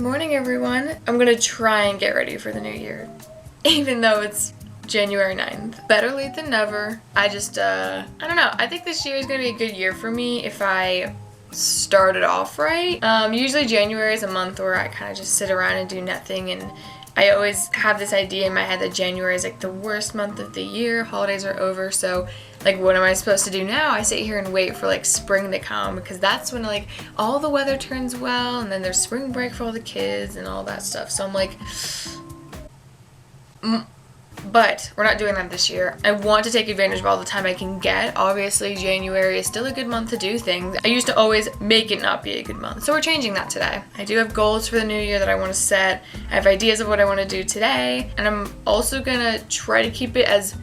morning, everyone. I'm gonna try and get ready for the new year, even though it's January 9th. Better late than never. I don't know. I think this year is gonna be a good year for me if I started off right. Usually January is a month where I kind of just sit around and do nothing, and I always have this idea in my head that January is like the worst month of the year. Holidays are over, so like what am I supposed to do now? I sit here and wait for like spring to come, because that's when like all the weather turns well, and then there's spring break for all the kids and all that stuff. So I'm like, but we're not doing that this year. I want to take advantage of all the time I can get. Obviously, January is still a good month to do things. I used to always make it not be a good month, so we're changing that today. I do have goals for the new year that I want to set. I have ideas of what I want to do today, and I'm also gonna try to keep it as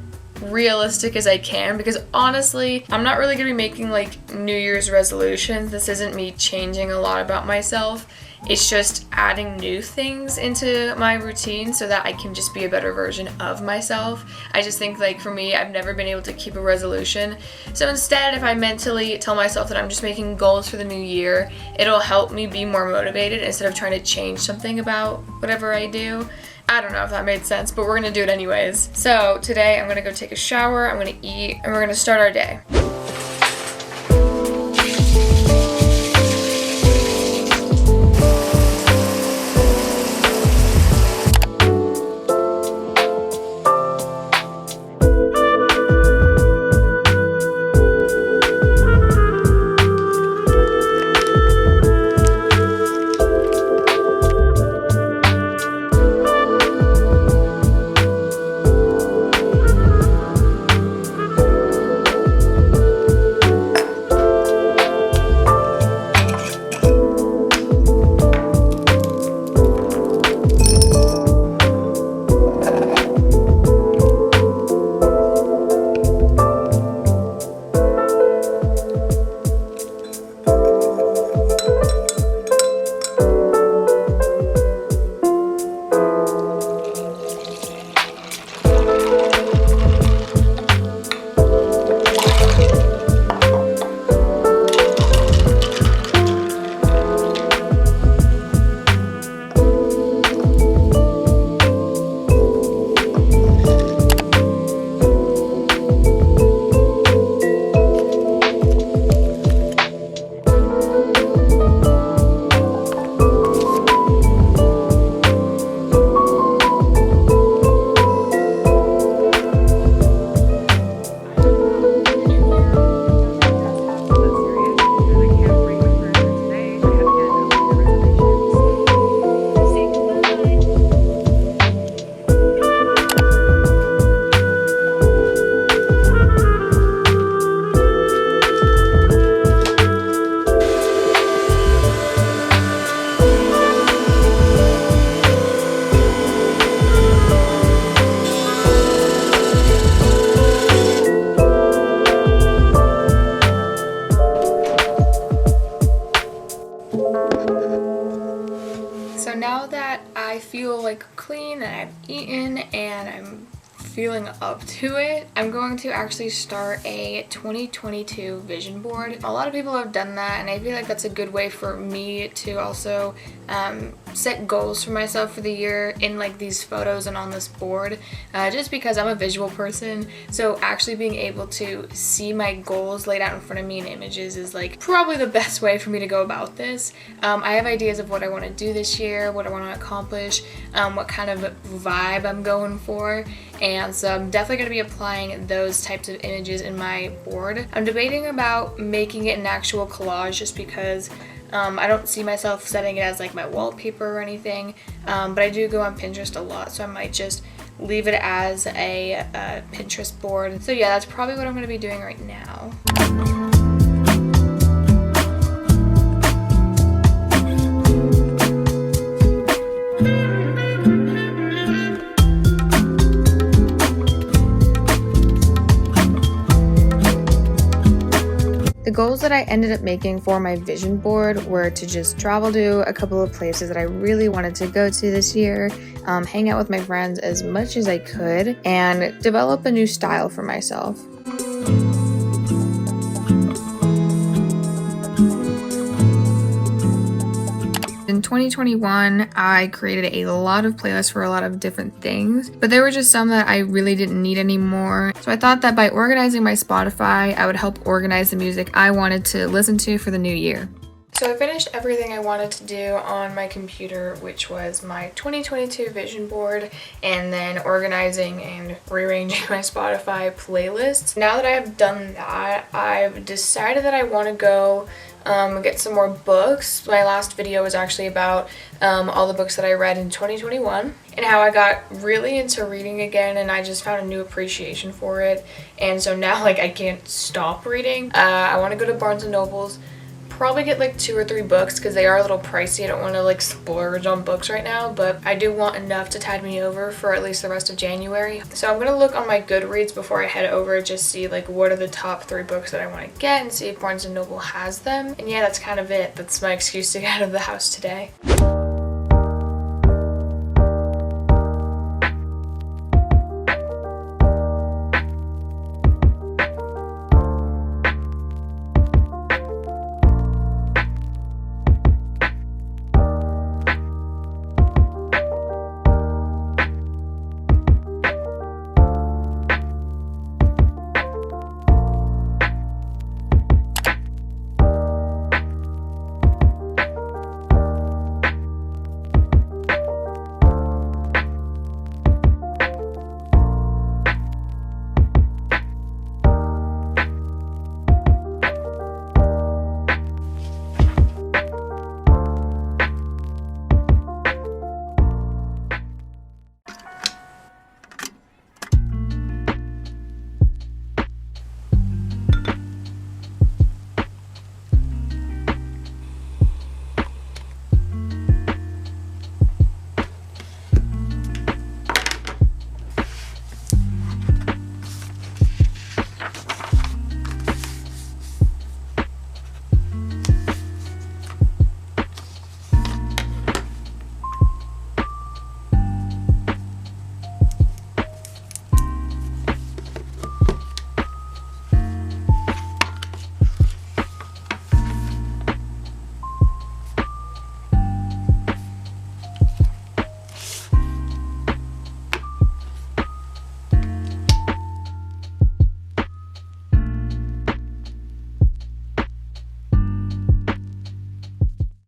realistic as I can, because honestly, I'm not really gonna be making like New Year's resolutions. This isn't me changing a lot about myself. It's just adding new things into my routine so that I can just be a better version of myself. I just think like for me, I've never been able to keep a resolution. So instead, if I mentally tell myself that I'm just making goals for the new year, it'll help me be more motivated instead of trying to change something about whatever I do. I don't know if that made sense, but we're gonna do it anyways. So today I'm gonna go take a shower, I'm gonna eat, and we're gonna start our day. So now that I feel like clean and I've eaten and I'm feeling up to it, I'm going to actually start a 2022 vision board. A lot of people have done that, and I feel like that's a good way for me to also set goals for myself for the year in like these photos and on this board, just because I'm a visual person. So actually being able to see my goals laid out in front of me in images is like probably the best way for me to go about this. I have ideas of what I want to do this year, what I want to accomplish, what kind of vibe I'm going for, and so I'm definitely going to be applying those types of images in my board. I'm debating about making it an actual collage just because I don't see myself setting it as like my wallpaper or anything, but I do go on Pinterest a lot, so I might just leave it as a Pinterest board. So yeah, that's probably what I'm going to be doing right now. The goals that I ended up making for my vision board were to just travel to a couple of places that I really wanted to go to this year, hang out with my friends as much as I could, and develop a new style for myself. In 2021, I created a lot of playlists for a lot of different things, but there were just some that I really didn't need anymore. So I thought that by organizing my Spotify, I would help organize the music I wanted to listen to for the new year. So I finished everything I wanted to do on my computer, which was my 2022 vision board, and then organizing and rearranging my Spotify playlists. Now that I have done that, I've decided that I want to go get some more books. My last video was actually about all the books that I read in 2021 and how I got really into reading again, and I just found a new appreciation for it. And so now I can't stop reading. I want to go to Barnes & Noble's, probably get 2 or 3 books because they are a little pricey. I don't want to splurge on books right now, but I do want enough to tide me over for at least the rest of January. So I'm gonna look on my Goodreads before I head over, just see what are the top 3 books that I want to get and see if Barnes & Noble has them. And yeah, that's kind of it. That's my excuse to get out of the house today.